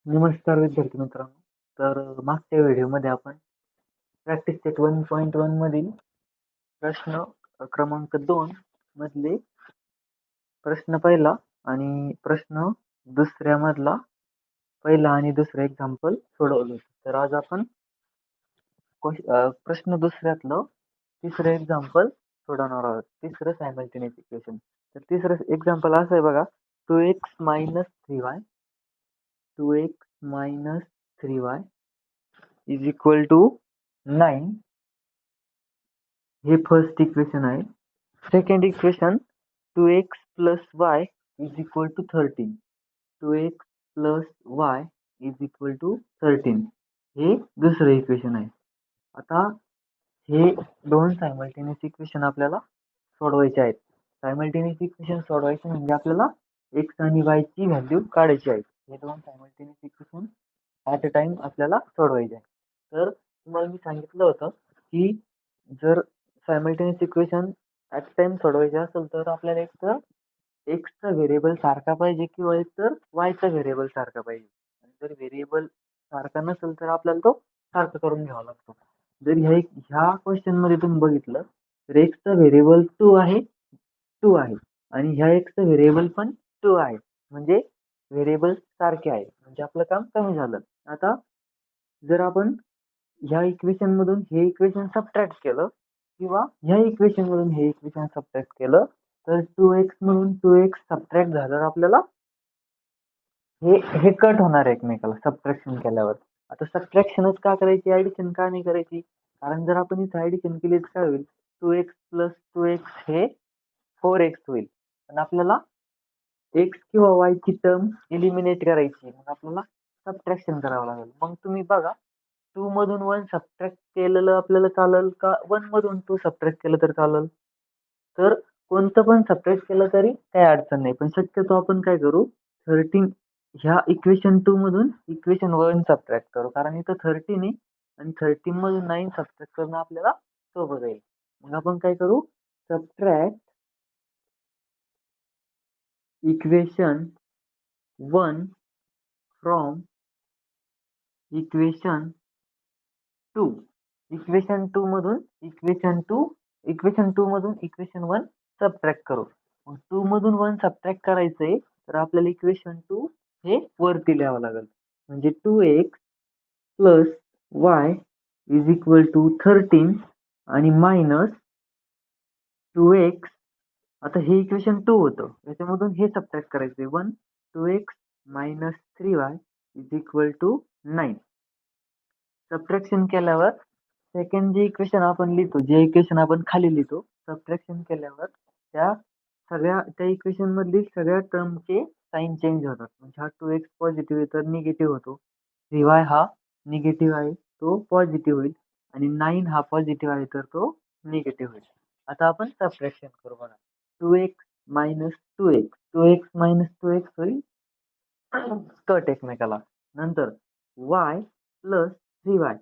नमस्कार विद्यार्थी मित्रांनो. मागच्या व्हिडिओमध्ये आपण प्रॅक्टिस सेट 1.1 मधील प्रश्न क्रमांक 2 मधले प्रश्न पहिला आणि प्रश्न दुसऱ्या मधला पहिला आणि दुसरा एक्झाम्पल सोडवलं होतं. तर आज आपण प्रश्न दुसऱ्यातलं तिसरं एक्झाम्पल सोडवणार आहोत. तिसरं सायमल्टेनियस इक्वेशन. तर तिसरं एक्झाम्पल असं आहे बघा, 2x - 3y 3y is equal to 9 हे फर्स्ट इक्वेशन आहे. Second equation 2x plus y is equal to 13. 2x plus y is equal to 13 हे दुसरं इक्वेशन आहे. आता हे दोन सायमल्टेनियस इक्वेशन आपल्याला सोडवायचे आहेत. सायमल्टेनियस इक्वेशन सोडवायचे म्हणजे आपल्याला x आणि y ची व्हॅल्यू काढायची आहे. हे दोन simultaneous equation at a time आपल्याला सोडवायचे आहे. तर तुम्हाला मी सांगितलं होतं की जर simultaneous equation at a time सोडवायचे असेल तर आपल्याला एक तर एक्सचा व्हेरिएबल सारखा पाहिजे किंवा एक तर वायचा व्हेरिएबल सारखा पाहिजे. आणि जर व्हेरिएबल सारखा नसेल तर आपल्याला तो सारखा करून घ्यावा लागतो. जर ह्या क्वेश्चन मध्ये तुम्ही बघितलं तर एक्सचा व्हेरिएबल 2 आहे आणि ह्या एक्सचा व्हेरिएबल पण 2 आहे. म्हणजे व्हेरिएबल सारखे आहे, म्हणजे आपलं काम कमी झालं. आता जर आपण ह्या इक्वेशन मधून हे इक्वेशन सबट्रॅक्ट केलं किंवा ह्या इक्वेशन मधून हे इक्वेशन सबट्रॅक्ट केलं तर 2x मधून 2x सबट्रॅक्ट झाल्यावर आपल्याला हे कट होणार आहे एकमेकाला सबट्रॅक्शन केल्यावर. आता सबट्रॅक्शनच का करायची, ऍडिशन का नाही करायची? कारण जर आपण इथे ऍडिशन केली तर काय होईल, 2x प्लस 2x हे 4x होईल. पण आपल्याला x किंवा y ची टर्म एलिमिनेट करायची, मग आपल्याला सबट्रॅक्शन करावं लागेल. मग तुम्ही बघा, 2 मधून 1 सबट्रॅक्ट केलेलं आपल्याला चालेल का 1 मधून 2 सबट्रॅक्ट केलं तर चालेल? तर कोणतं पण सबट्रॅक्ट केलं तरी काही अडचण नाही. पण शक्यतो आपण काय करू, 13 ह्या इक्वेशन 2 मधून इक्वेशन 1 सबट्रॅक्ट करू. कारण इथं 13 आहे आणि 13 मधून 9 सबट्रॅक्ट करणं आपल्याला सोपं जाईल. मग आपण काय करू, subtract equation 1 from equation 2. Equation 2 मधून इक्वेशन 1 सबट्रॅक्ट करू. मग 2 मधून 1 सबट्रॅक्ट करायचंय तर आपल्याला इक्वेशन 2 हे वरती लिहावं लागेल. म्हणजे 2x plus y is equal to 13 आणि मायनस 2x. आता हे इक्वेशन 2 होतं, याच्यामधून हे सबट्रॅक्ट करायचंय 1. 2x minus 3y is equal to 9. Subtraction केल्यावर सेकंड जे इक्वेशन आपण लिहितो, जे इक्वेशन आपण खाली लिहितो, सबट्रॅक्शन केल्यावर त्या इक्वेशन मधली सगळ्या टर्मचे साइन चेंज होतात. म्हणजे हा 2x पॉझिटिव्ह आहे तर निगेटिव्ह होतो, 3y हा निगेटिव्ह आहे तो पॉझिटिव्ह होईल आणि 9 हा पॉझिटिव्ह आहे तर तो निगेटिव्ह होईल. आता आपण सबट्रॅक्शन करू. बघा, 2x minus 2x minus 2x होईल कट एकमेकाला. नंतर y प्लस 3y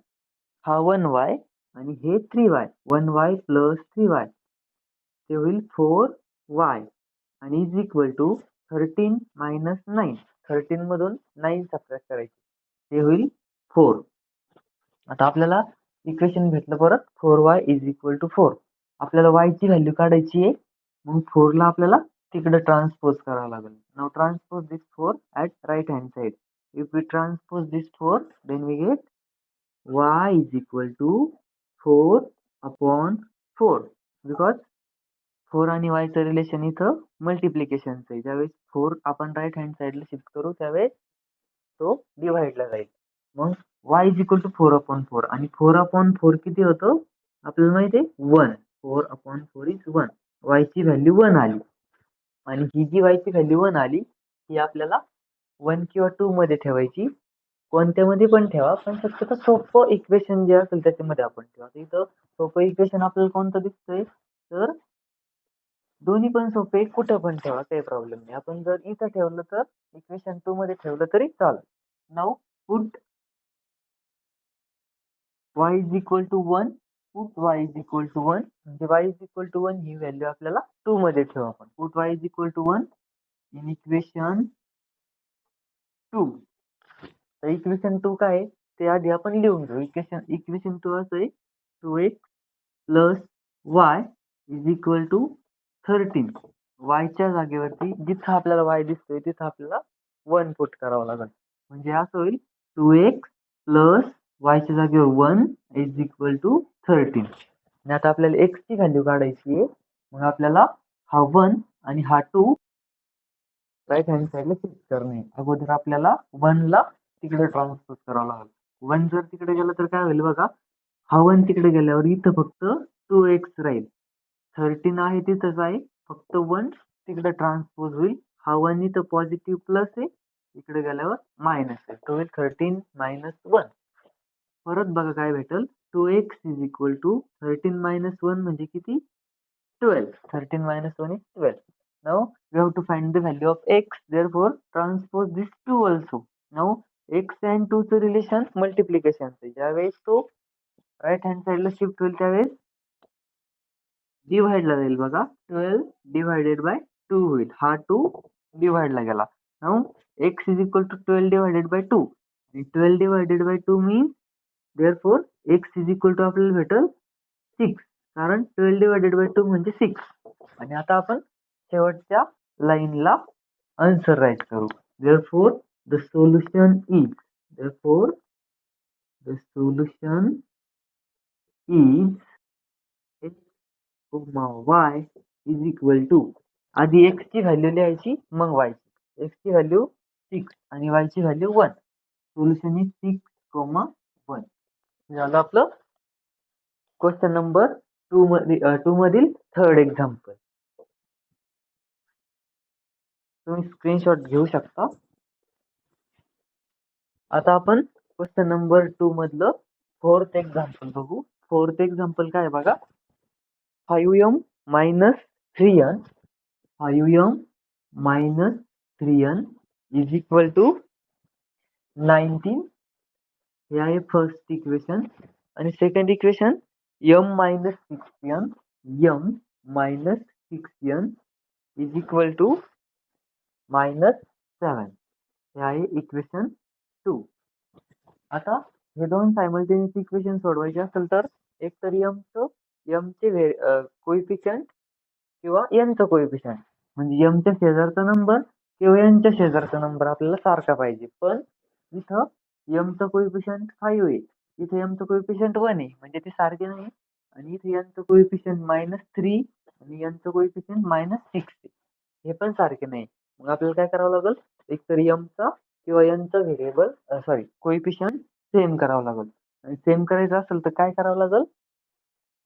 हा 1y आणि हे 3y, 1y प्लस 3y ते होईल 4y आणि इज इक्वल टू 13 मायनस 9. 13 मधून 9 सबट्रॅक्ट करायचे ते होईल 4. आता आपल्याला इक्वेशन भेटलं परत 4y इज इक्वल टू 4. आपल्याला y ची व्हॅल्यू काढायची आहे, मग 4 ला आपल्याला तिकडे ट्रान्सपोज करावं लागेल. Now transpose this 4 at right hand side. If we transpose this 4 then we get y is equal to 4 upon 4 because 4 आणि y चं रिलेशन इथं मल्टिप्लिकेशनचं आहे. ज्यावेळेस 4 आपण राईट हँड साइडला शिफ्ट करू त्यावेळेस तो डिव्हाइडला जाईल. मग y is equal to 4 upon 4 आणि 4 upon 4 किती होतं आपल्याला माहिती आहे 1. 4 upon 4 is 1. y ची व्हॅल्यू 1 आली आणि ही जी y ची व्हॅल्यू 1 आली ही आपल्याला 1 किंवा 2 मध्ये ठेवायची. कोणत्यामध्ये पण ठेवा, पण शक्यतो सोपं इक्वेशन जे असेल त्याच्यामध्ये आपण ठेवा. इथं सोपं इक्वेशन आपल्याला कोणतं दिसतंय, तर दोन्ही पण सोपे कुठं पण ठेवा, काही प्रॉब्लेम नाही. आपण जर इथं ठेवलं तर इक्वेशन 2 मध्ये ठेवलं तरी चालेल. Now put y is equal to 1. Put y is equal to 1 म्हणजे y इज इक्वल टू 1 ही व्हॅल्यू आपल्याला 2 मध्ये ठेवू आपण. Put y is equal to 1 in equation 2. तर इक्वेशन 2 काय आहे ते आधी आपण लिहून घेऊ. इक्वेशन 2 असं आहे 2x plus y is equal to 13. वायच्या जागेवरती जिथं आपल्याला वाय दिसतोय तिथं आपल्याला 1 पुट करावं लागेल. म्हणजे असं होईल 2x प्लस वायच्या जागेवर 1 इज इक्वल टू 13. आणि आता आपल्याला x ची व्हॅल्यू काढायची आहे. मग आपल्याला हा 1 आणि हा 2 राईट हँड साईडला शिफ्ट करणे. अगोदर आपल्याला 1 ला तिकडे ट्रान्सपोज करावं लागेल. 1 जर तिकडे गेलं तर काय होईल बघा, हा 1 तिकडे गेल्यावर इथं फक्त 2x राहील. 13 आहे तिथंच आहे, फक्त 1 तिकडे ट्रान्सपोज होईल. हा 1 इथं पॉझिटिव्ह प्लस आहे, इकडे गेल्यावर मायनस आहे. तो होईल 13 मायनस 1. परत बघा काय भेटेल, 2x is equal to 13 minus 1 म्हणजे किती, 12. 13 minus 1 is 12. Now we have to find the value of x. Therefore, transpose this 2 also. Now x and 2 चं रिलेशन मल्टिप्लिकेशन आहे. ज्यावेळेस तो राईट हँड साइडला शिफ्ट होईल त्यावेळेस डिव्हाइडला जाईल बघा. 12 डिवाइडेड बाय 2 होईल. हा 2 डिवाइडला गेला. Now x is equal to 12 divided by 2. आणि 12 divided by 2 means therefore x is equal to आपल्याला भेटेल 6. कारण 12 डिवाइडेड बाय 2 म्हणजे 6. आणि आता आपण शेवटच्या लाईनला आन्सर राईट करू. therefore the solution is therefore the solution is x, y is equal to आधी x ची व्हॅल्यू लिहायची मग y ची. x ची व्हॅल्यू 6 आणि y ची व्हॅल्यू 1. Solution is 6, 1. झालं आपलं क्वेश्चन नंबर 2 मधील थर्ड एक्झाम्पल. तुम्ही स्क्रीनशॉट घेऊ शकता. आता आपण क्वेश्चन नंबर 2 मधलं फोर्थ एक्झाम्पल बघू. फोर्थ एक्झाम्पल काय बघा, 5m minus 3n 5m minus 3n is equal to 19. हे आहे फर्स्ट इक्वेशन. आणि second equation m minus 6n m minus 6n is equal to -7. हे आहे इक्वेशन 2. आता हे दोन सायमल्टेनियस इक्वेशन सोडवायचे असेल तर एक तर चे कोइफिशियंट किंवा nचा कोइफिशियंट म्हणजे m च्या शेजारचा नंबर किंवा n च्या शेजारचा नंबर आपल्याला सारखा पाहिजे. पण इथं m चा कोइफिशियंट 5 आहे, इथे m चा कोइफिशियंट 1 आहे, म्हणजे ते सारखे नाही. आणि इथे n चा कोइफिशियंट -3 आणि n चा कोइफिशियंट -6 आहे, हे पण सारखे नाही. मग आपल्याला काय करावं लागेल, एक तर m चा किंवा n चा व्हेरिएबल कोइफिशियंट सेम करावं लागेल. आणि सेम करायचं असेल तर काय करावं लागेल,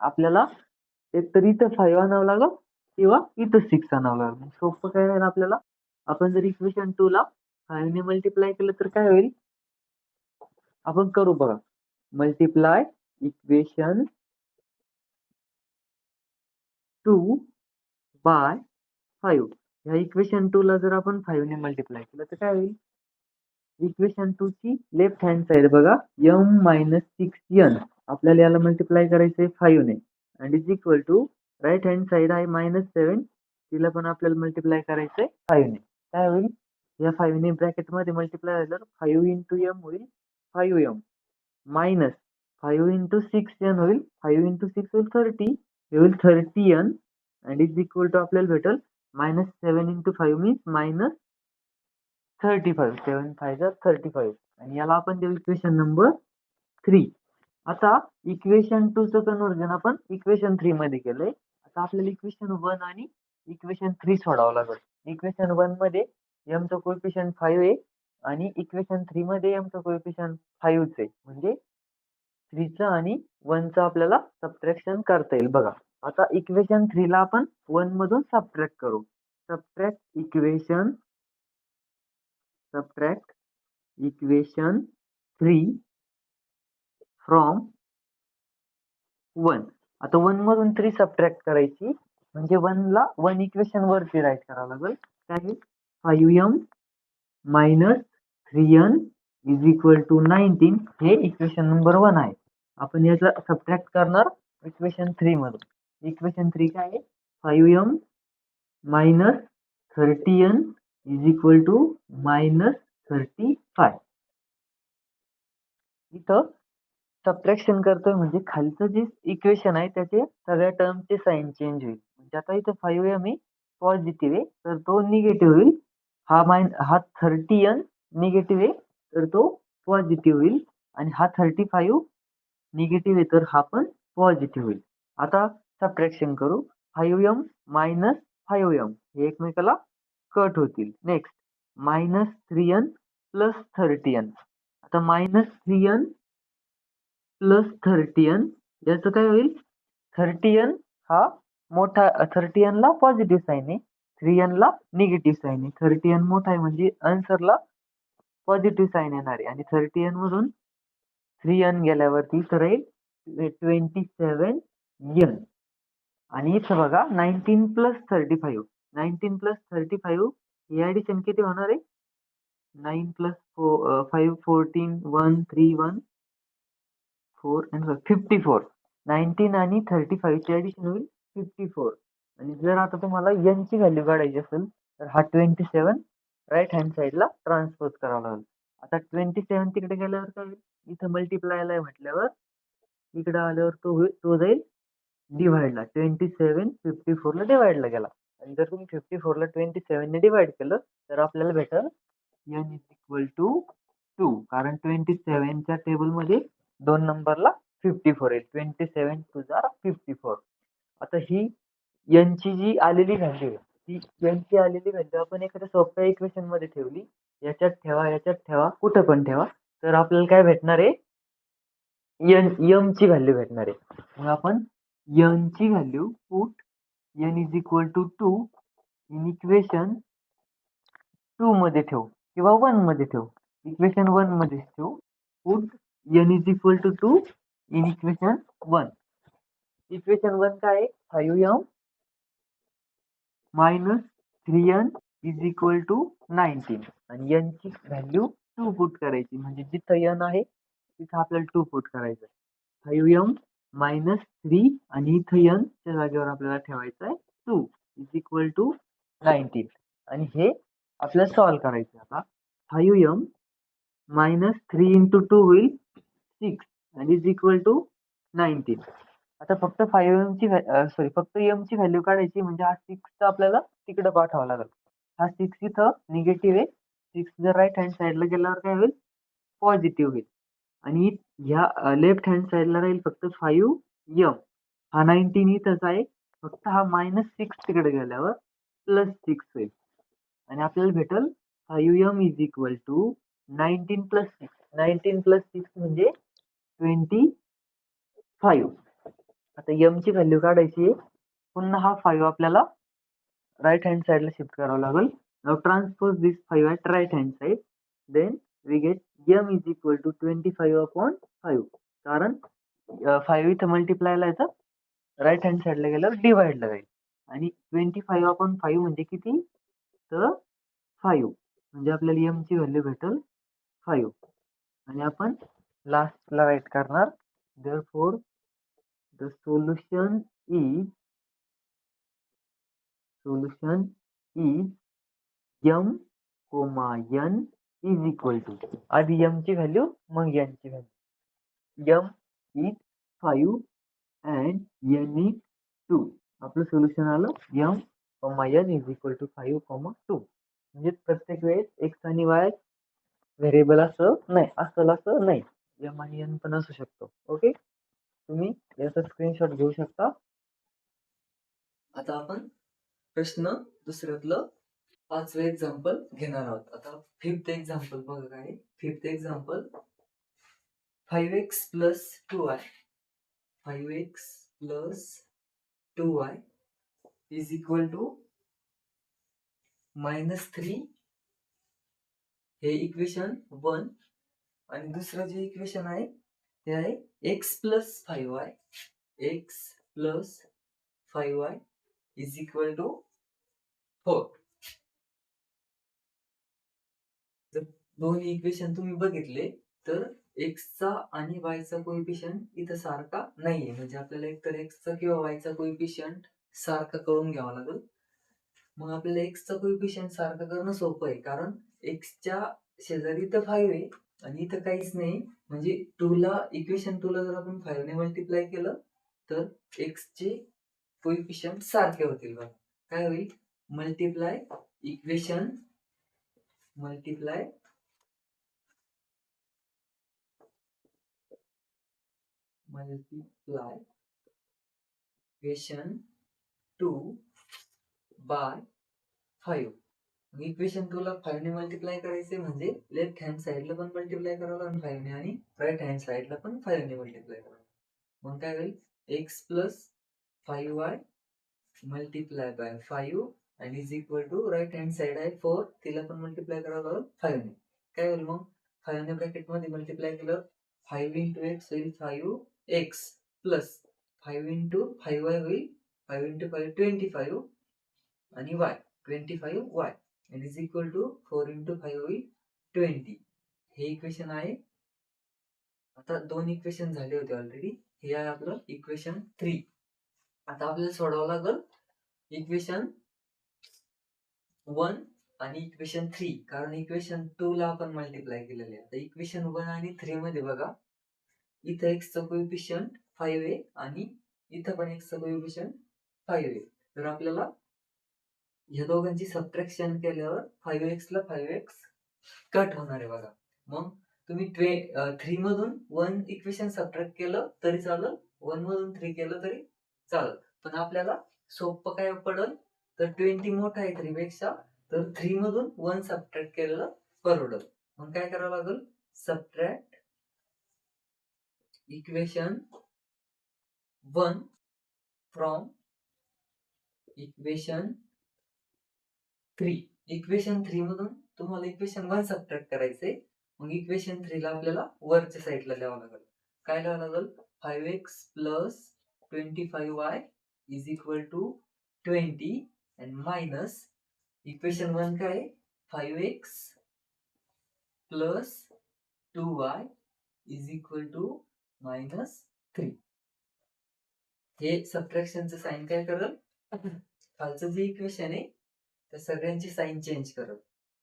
आपल्याला एक तर इथं 5 आणावं लागेल किंवा इथं 6 आणावं लागेल. सोपं काय राहील आपल्याला, आपण जर इक्वेशन 2 ला 5 ने मल्टिप्लाय केलं तर काय होईल, आपण करू बघा. Multiply equation 2 by 5. ह्या इक्वेशन 2 ला जर आपण 5 ने मल्टिप्लाय केलं तर काय होईल, इक्वेशन 2 ची लेफ्ट हँड साइड बघा, m minus 6n आपल्याला याला मल्टिप्लाय करायचंय 5 ने and is equal to right hand side आहे -7, तिला पण आपल्याला मल्टिप्लाय करायचंय 5 ने. काय होईल, या 5 ने ब्रॅकेट मध्ये मल्टिप्लाय झालं 5 into m होईल 5m मायनस 5 into 6n होईल 5 into 6 होईल 30, हे होईल 30n and is equal to आपल्याला भेटेल -7 into 5 means -35. 7 5 35. आणि याला आपण देऊ इक्वेशन नंबर 3. आता इक्वेशन 2 चं कन्वर्जन आपण इक्वेशन 3 मध्ये केलंय. आता आपल्याला इक्वेशन 1 आणि इक्वेशन 3 सोडावं लागेल. इक्वेशन 1 मध्ये m चा कोएफिशियंट 5 आहे आणि इक्वेशन 3 मध्ये m चा कोएफिशियंट 5 आहे. म्हणजे 3 चा आणि 1 चा आपल्याला सबट्रॅक्शन करता येईल बघा. आता इक्वेशन 3 ला आपण 1 मधून सबट्रॅक्ट करू. Subtract equation 3 from 1. आता 1 मधून 3 सबट्रॅक्ट करायची म्हणजे 1 ला 1 इक्वेशन वरती राईट करावं लागेल. काय 5m minus 3n is equal to 19. हे इक्वेशन नंबर 1 आहे. आपण याचा सबट्रॅक्ट करणार इक्वेशन 3 मधून. इक्वेशन 3 काय आहे, 5m minus 30n is equal to -35. इथं सबट्रॅक्शन करतोय म्हणजे खालचं जे इक्वेशन आहे त्याचे सगळ्या टर्मचे साइन चेंज होईल. म्हणजे आता इथं 5m हे पॉझिटिव्ह आहे तर तो निगेटिव्ह होईल. हा 30n निगेटिव्ह आहे तर तो पॉझिटिव्ह होईल आणि हा 35 निगेटिव्ह आहे तर हा पण पॉझिटिव्ह होईल. आता सबट्रॅक्शन करू. 5m मायनस 5m हे एकमेकाला कट होतील. Next -3n plus 30n. आता -3n प्लस 30n याचं काय होईल? 30n हा मोठा 30n ला पॉझिटिव्ह साईन आहे, 3n ला निगेटिव्ह साईन आहे. 30n मोठा आहे म्हणजे आन्सरला पॉझिटिव्ह साईन येणार आहे आणि 30n मधून 3n गेल्यावरती इथं राहील 27n. आणि इथं बघा 19 प्लस 35. 19 प्लस 35 ही ऍडिशन किती होणार आहे? 9 प्लस 5 14 1 3 1 4 and 54. 19 आणि 35 ची ऍडिशन होईल 54. आणि जर आता तुम्हाला n ची व्हॅल्यू काढायची असेल तर हा 27 राईट हँड साइडला ट्रान्सपोज करावा लागेल. आता 27 तिकडे गेल्यावर काय होईल? इथं मल्टिप्लायला आहे म्हटल्यावर इकडे आल्यावर तो जाईल डिव्हाइडला. 27 54 ला डिव्हाइडला गेला आणि जर तुम्ही 54 ला 27 ने डिव्हाइड केलं तर आपल्याला भेटेल n इज इक्वल टू 2. कारण 27 च्या टेबलमध्ये 2 नंबरला 54 आहे. 27 टू जा 54. आता ही n ची जी आलेली व्हॅल्यू आहे ती n ची आलेली व्हॅल्यू आपण एखाद्या सोप्या इक्वेशन मध्ये ठेवली, याच्यात ठेवा याच्यात ठेवा कुठं पण ठेवा तर आपल्याला काय भेटणार आहे? m ची व्हॅल्यू भेटणार आहे. मग आपण n ची value put n is equal to 2 in equation 2 मध्ये ठेवू किंवा 1 मध्ये ठेवू. इक्वेशन 1 मध्ये ठेवू. Put n is equal to 2 in equation 1. Equation 1 काय आहे? 5m minus 3n is equal to 19 आणि n ची व्हॅल्यू 2 पुट करायची. म्हणजे जिथं n आहे तिथं आपल्याला 2 पुट करायचं. 5m मायनस 3 आणि इथं n च्या जागेवर आपल्याला ठेवायचं आहे 2 इज इक्वल टू 19 आणि हे आपल्याला सॉल्व्ह करायचं. आता 5m मायनस 3 इंटू 2 होईल 6 आणि इज इक्वल टू 19. आता फक्त 5m ची फक्त m ची व्हॅल्यू काढायची म्हणजे हा 6 आपल्याला तिकडे पाठवावा लागेल. हा 6 इथं निगेटिव्ह आहे. 6 जर राईट हँड साइडला गेल्यावर काय होईल? पॉझिटिव्ह होईल. आणि ह्या लेफ्ट हँड साइडला राहील फक्त 5m. हा 19 इथंच आहे. फक्त हा -6 तिकडे गेल्यावर +6 होईल आणि आपल्याला भेटेल 5m is equal to 19 plus 6. 19 plus 6 म्हणजे 25. आता m ची व्हॅल्यू काढायची आहे. पुन्हा हा 5 आपल्याला राईट हँड साइडला शिफ्ट करावा लागेल. Now transpose this 5 at right hand side. Then we get m is equal to 25/5. कारण 5 इथं मल्टिप्लायला येतं, राईट हँड साइडला गेल्यावर डिवाइडला जाईल आणि 25/5 म्हणजे किती? तर 5 म्हणजे आपल्याला m ची व्हॅल्यू भेटेल 5 आणि आपण लास्टला राईट करणार. Therefore the solution is m, n is equal to आधी m ची व्हॅल्यू मग n ची value. m is 5 and n is 2. आपलं सोल्युशन आलं m, n is equal to 5, 2. म्हणजे प्रत्येक वेळेस x आणि y व्हेरिएबल असं नाही. m आणि n पण असू शकतो. ओके, तुम्ही याचा स्क्रीनशॉट घेऊ शकता. आता आपण प्रश्न दुसऱ्यातलं 5वे एक्झाम्पल घेणार आहोत. आता 5th एक्झाम्पल बघा काय. 5th example 5x plus 2y 5x plus 2y is equal to -3. हे इक्वेशन 1 आणि दुसरं जे इक्वेशन आहे ते आहे x plus 5y is equal to 4. जर दोन्ही इक्वेशन तुम्ही बघितले तर x चा आणि y चा कोएफिशियंट इथं सारखा नाहीये. म्हणजे आपल्याला एकतर x चा किंवा y चा कोएफिशियंट सारखा करून घ्यावा लागेल. मग आपल्याला x चा कोएफिशियंट सारखा करणं सोपं आहे कारण x च्या शेजारी तर 5 आहे आणि इथं काहीच नाही, म्हणजे इक्वेशन 2 ला जर आपण 5 ने मल्टिप्लाय केलं तर x चे कोइफिशियंट सारखे होतील बघा. काय होईल? Multiply equation multiply equation 2 by 5. Equation 2 ला 5 ने मल्टिप्लाय करायचे म्हणजे लेफ्ट हँड साइडला पण मल्टिप्लाय करावं लागेल 5 ने आणि राईट हँड साइडला पण 5 ने मल्टिप्लाय करावं. मग काय होईल? x plus 5y multiply by 5 आणि is equal to right hand side आहे 4, तिला पण मल्टिप्लाय करावं लागेल 5 ने. काय होईल मग? 5 ने ब्रॅकेट मध्ये मल्टिप्लाय केलं 5 इंटू x होईल 5x प्लस 5 इंटू 5y होईल 5 इंटू 5 25 आणि y 25y and is equal to 4 into 5 होईल 20. हे इक्वेशन आहे. आता 2 इक्वेशन झाले होते ऑलरेडी. हे आहे आपलं इक्वेशन 3. आता आपल्याला सोडवावं लागेल इक्वेशन 1 आणि इक्वेशन 3, कारण इक्वेशन 2 ला आपण मल्टिप्लाय केलेले आहे. आता इक्वेशन 1 आणि 3 मध्ये बघा, इथं x चा कोइफिशियंट 5 आहे आणि इथं पण x चा कोइफिशियंट 5 आहे. तर आपल्याला या दोघांची सबट्रॅक्शन केल्यावर 5x ला 5x कट होणार आहे बघा. मग तुम्ही 3 मधून 1 इक्वेशन सबट्रॅक्ट केलं तरी चालेल, 1 मधून 3 केलं तरी चालेल. पण आपल्याला सोपं काय पडेल, तर 20 मोठा आहे 3 पेक्षा, तर 3 मधून 1 सबट्रॅक्ट केलेलं परवडेल. मग काय करावं लागेल? Subtract equation 1 from equation 3. Equation 3 मधून तुम्हाला इक्वेशन 1 सबट्रॅक्ट करायचंय. मग इक्वेशन 3 ला आपल्याला वरच्या साईडला लिहावं लागेल. काय लिहावं लागेल? 5x plus 25y is equal to 20 आणि मायनस इक्वेशन 1 काय आहे? 5x plus 2y is equal to minus 3. हे सबट्रॅक्शनचं साइन काय करेल? खालचं जे इक्वेशन आहे त्या सगळ्यांची साइन चेंज करत.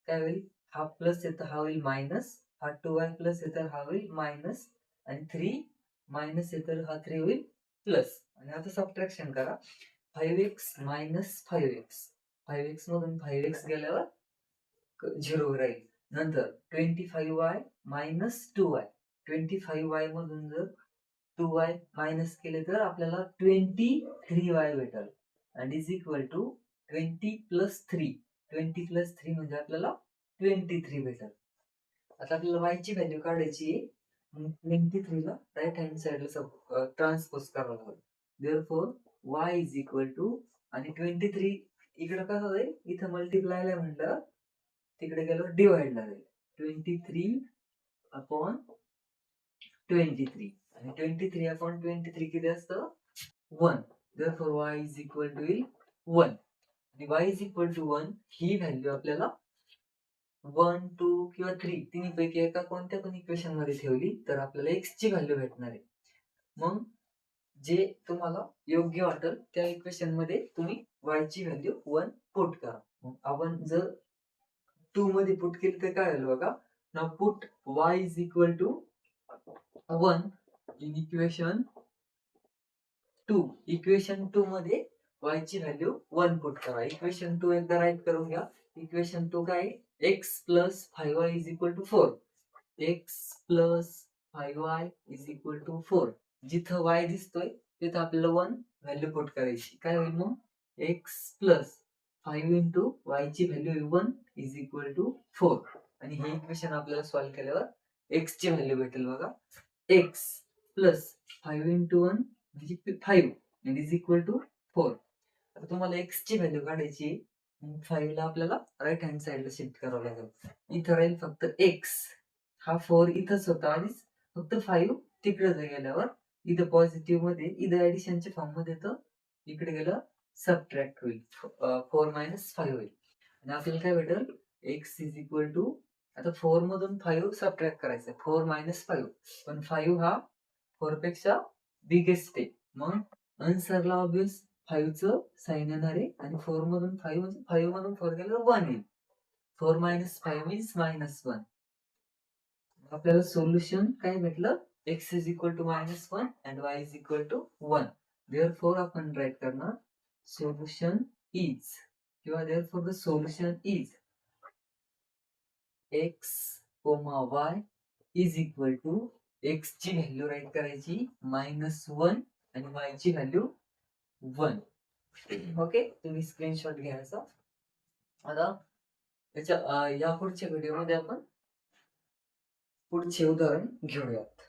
काय होईल? हा प्लस येतं हा होईल मायनस, हा 2y प्लस येतं हा होईल मायनस आणि 3 मायनस येतं हा 3 होईल प्लस. आणि आता सबट्रॅक्शन करा. 5x मायनस 5x, 5x मधून 5x गेल्यावर 0 राहील. नंतर 25y मायनस 2y, 25y मधून जर 2y मायनस केले तर आपल्याला 23y भेटेल आणि is equal to 20 plus 3, 20 plus 3 म्हणजे आपल्याला 23 भेटेल. आता आपल्याला y ची व्हॅल्यू काढायची आहे. 23 ला राईट हँड साइडला ट्रान्सपोज करावं लागेल. Therefore y is equal to, आणि 23 इकडे कसं जाईल? इथं मल्टिप्लायला म्हटलं तिकडे गेलो डिवाइडला जाईल. 23 अपॉन 23 आणि 23 अपॉन 23 किती असतं? 1. Therefore y is equal to 1 आणि y इज इक्वल टू 1 ही व्हॅल्यू आपल्याला 1, 2 किंवा 3 तिन्हीपैकी एका कोणत्या पण इक्वेशन मध्ये ठेवली तर आपल्याला x ची व्हॅल्यू भेटणार आहे. मग जे तुम्हाला योग्य वाटेल त्या इक्वेशन मध्ये तुम्ही y ची व्हॅल्यू 1 पुट करा. मग आपण जर 2 मध्ये पुट केली तर काय होईल बघा. Now put y is equal to 1 in equation 2. Equation 2 मध्ये y ची व्हॅल्यू 1 पुट करा. इक्वेशन 2 एकदा राईट करून घ्या. इक्वेशन 2 काय? x plus 5y is equal to 4. x plus 5y is equal to 4. जिथं y दिसतोय तिथं आपल्याला 1 व्हॅल्यू पुट करायची. काय होईल मग? x प्लस 5 इंटू y ची व्हॅल्यू 1 इज इक्वल टू 4. आणि हे इक्वेशन आपल्याला सॉल्व्ह केल्यावर x ची व्हॅल्यू भेटेल बघा. x प्लस 5 इंटू 1 म्हणजे 5 and is equal to 4. आता तुम्हाला x ची व्हॅल्यू काढायची. 5 ला आपल्याला राईट हँड साइडला शिफ्ट करावं लागेल. इथं राहील फक्त x, हा 4 इथंच होता आणि फक्त 5 तिकडे गेल्यावर इथं पॉझिटिव्ह मध्ये इथं ऍडिशनच्या फॉर्म मध्ये तर इकडे गेलं सबट्रॅक्ट होईल. 4 मायनस 5 होईल आणि आपल्याला काय भेटेल? x इज इक्वल टू, आता 4 मधून 5 सबट्रॅक्ट करायचं. 4 मायनस 5, पण 5 हा 4 पेक्षा बिगेस्ट आहे. मग आन्सरला ऑब्वियस 5 चं साइन येणार आहे आणि 4 मधून 5 म्हणजे 5 मधून 4 गेल्यावर 1 येईल. 4 मायनस 5 मीन्स -1. आपल्याला सोल्युशन काय भेटलं, x is equal to -1 and y is equal to 1. Therefore आपण राईट करणार सोल्युशन इज, किंवा therefore the solution is x, y is equal to, x ची व्हॅल्यू राईट करायची -1 आणि y ची व्हॅल्यू 1. ओके, तुम्ही स्क्रीनशॉट घ्यायचा. आता या पुढच्या व्हिडिओमध्ये आपण पुढचे उदाहरण घेऊयात.